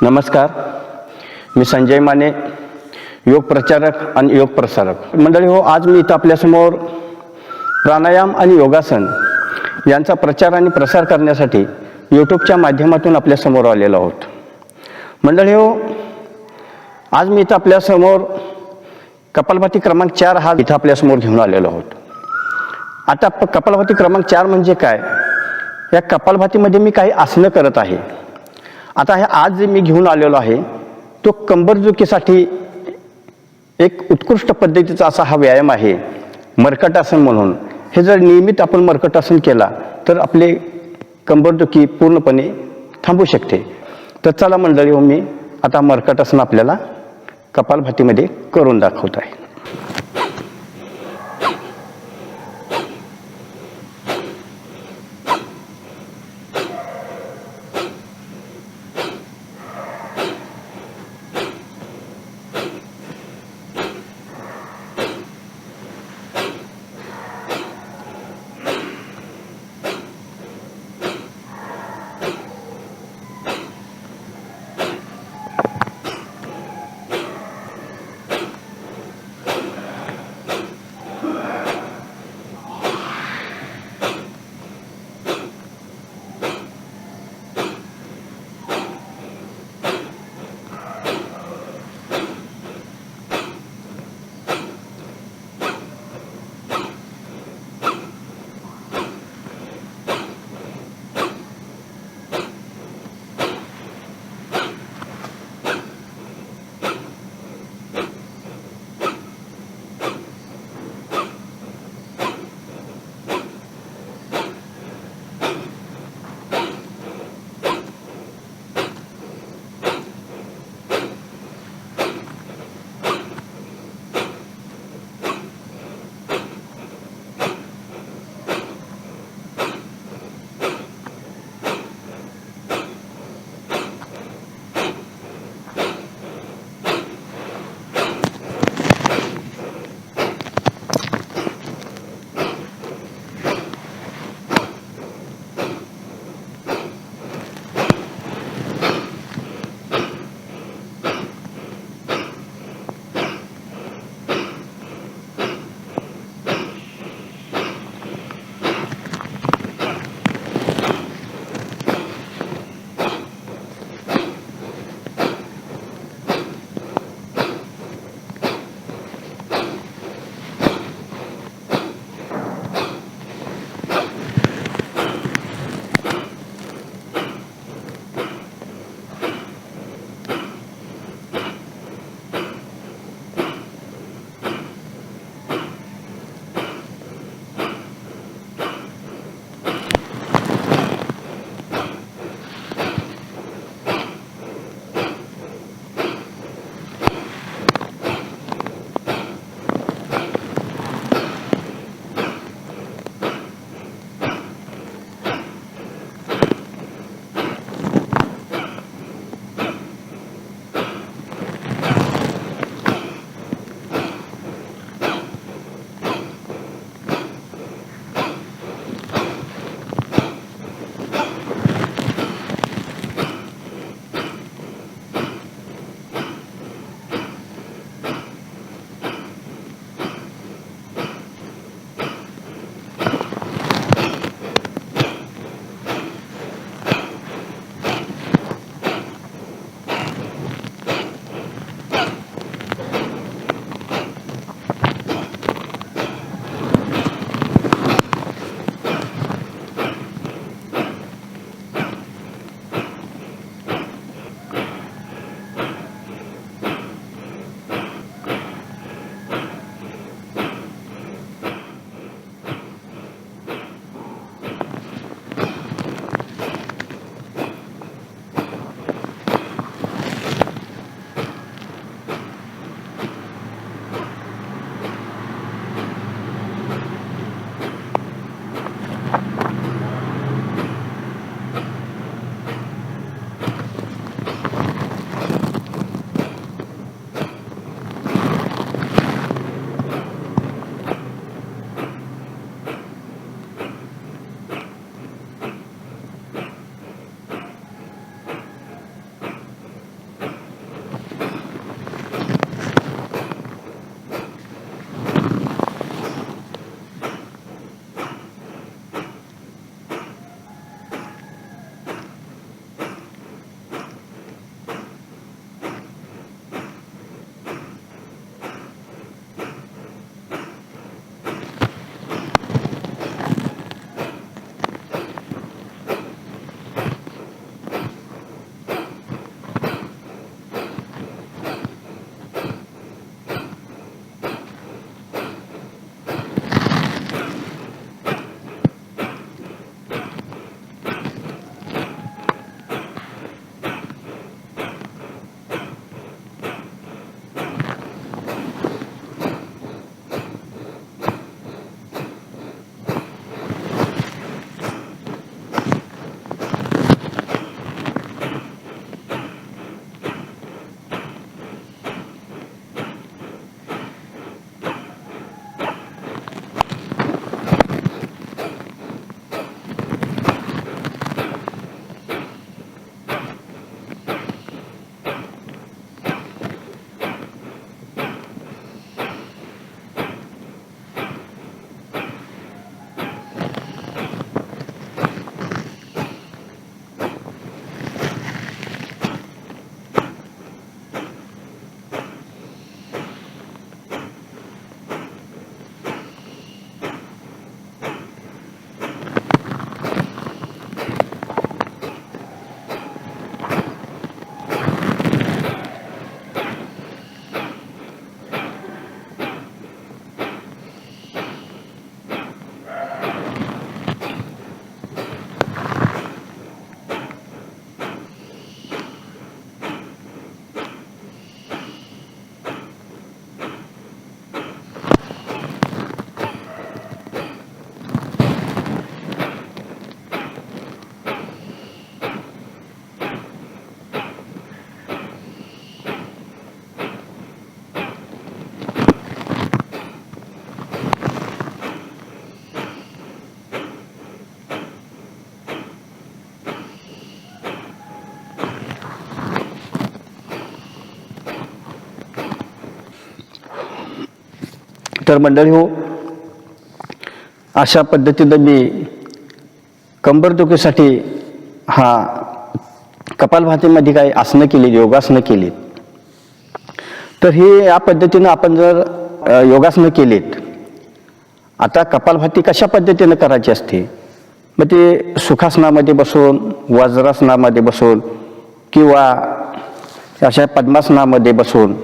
नमस्कार, मी संजय माने, योग प्रचारक आणि योग प्रसारक मंडळी हो. आज मी इथं आपल्यासमोर प्राणायाम आणि योगासन यांचा प्रचार आणि प्रसार करण्यासाठी यूट्यूबच्या माध्यमातून आपल्यासमोर आलेलो आहोत. मंडळी हो, आज मी इथं आपल्यासमोर कपालभाती क्रमांक 4 हा इथं आपल्यासमोर घेऊन आलेलो आहोत. आता कपालभाती क्रमांक 4 म्हणजे काय? या कपालभातीमध्ये मी काही आसनं करत आहे. आता हे आज जे मी घेऊन आलेलो आहे तो कंबरदुखीसाठी एक उत्कृष्ट पद्धतीचा असा हा व्यायाम आहे, मर्कटासन म्हणून. हे जर नियमित आपण मर्कटासन केला तर आपले कंबरदुखी पूर्णपणे थांबू शकते. तर चला मंडळी हो, मी आता मर्कटासन आपल्याला कपालभातीमध्ये करून दाखवत आहे. तर मंडळी हो, अशा पद्धतीनं मी कंबरदुखीसाठी हा कपालभातीमध्ये काही आसनं केली, योगासनं केलीत. तर हे या पद्धतीनं आपण जर योगासनं केलीत, आता कपालभाती कशा पद्धतीनं करायची असते, मग ते सुखासनामध्ये बसून, वज्रासनामध्ये बसून किंवा अशा पद्मासनामध्ये बसून,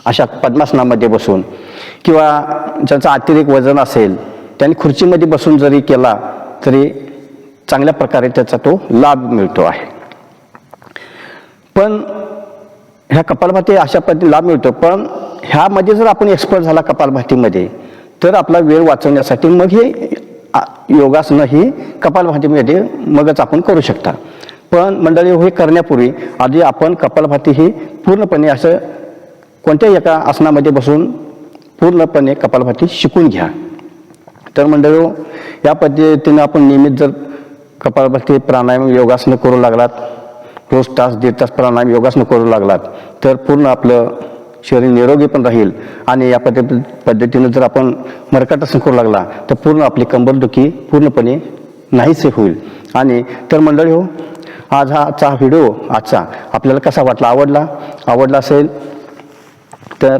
अशा पद्मासनामध्ये बसून किंवा ज्याचं अतिरिक्त वजन असेल त्यांनी खुर्चीमध्ये बसून जरी केला तरी चांगल्या प्रकारे त्याचा तो लाभ मिळतो आहे. पण ह्या कपालभाती अशा पद्धतीने लाभ मिळतो, पण ह्यामध्ये जर आपण एक्सपर्ट झाला कपालभातीमध्ये तर आपला वेळ वाचवण्यासाठी मग हे योगासनं ही कपालभातीमध्ये मगच आपण करू शकता. पण मंडळी हे करण्यापूर्वी आधी आपण कपालभाती ही पूर्णपणे असं कोणत्याही एका आसनामध्ये बसून पूर्णपणे कपालभाती शिकून घ्या. तर मंडळी या पद्धतीनं आपण नियमित जर कपालभाती प्राणायाम योगासनं करू लागलात, रोज तास 1.5 तास प्राणायाम योगासनं करू लागलात तर पूर्ण आपलं शरीर निरोगी पण राहील. आणि या पद्धतीनं जर आपण मरकटासन करू लागला तर पूर्ण आपली कंबरदुखी पूर्णपणे नाहीसे होईल. आणि तर मंडळी हो, आजचा व्हिडिओ आपल्याला कसा वाटला, आवडला असेल तर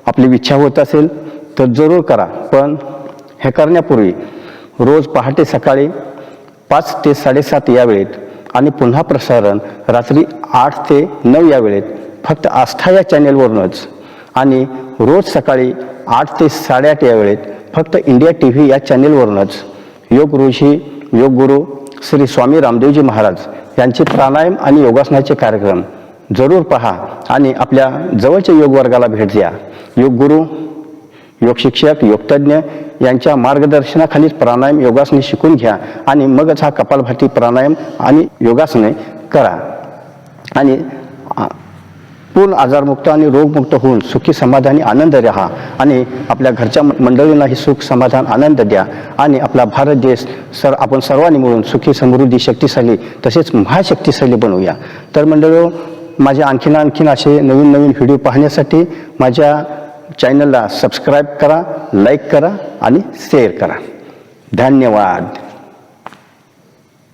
आपली इच्छा होत असेल तर जरूर करा. पण हे करण्यापूर्वी रोज पहाटे सकाळी 5 ते 7:30 या वेळेत आणि पुन्हा प्रसारण रात्री 8 ते 9 या वेळेत फक्त आस्था या चॅनेलवरूनच, आणि रोज सकाळी 8 ते 8:30 या वेळेत फक्त इंडिया TV या चॅनेलवरूनच योग ऋषी, योग गुरु श्री स्वामी रामदेवजी महाराज यांचे प्राणायाम आणि योगासनाचे कार्यक्रम जरूर पहा आणि आपल्या जवळच्या योग वर्गाला भेट द्या. योग गुरु, योग शिक्षक, योगतज्ञ यांच्या मार्गदर्शनाखाली प्राणायाम योगासने शिकून घ्या आणि मगच हा कपालभाती प्राणायाम आणि योगासने करा आणि पूर्ण आजारमुक्त आणि रोगमुक्त होऊन सुखी समाधानी आनंद राहा आणि आपल्या घरच्या मंडळींनाही सुख समाधान आनंद द्या आणि आपला भारत देश आपण सर्वांनी मिळून सुखी समृद्धी शक्तिशाली तसेच महाशक्तिशाली बनवूया. तर मंडळी, माझे आणखीन असे नवीन व्हिडिओ पाहण्यासाठी माझ्या चॅनलला सबस्क्राईब करा, लाईक करा आणि शेअर करा. धन्यवाद.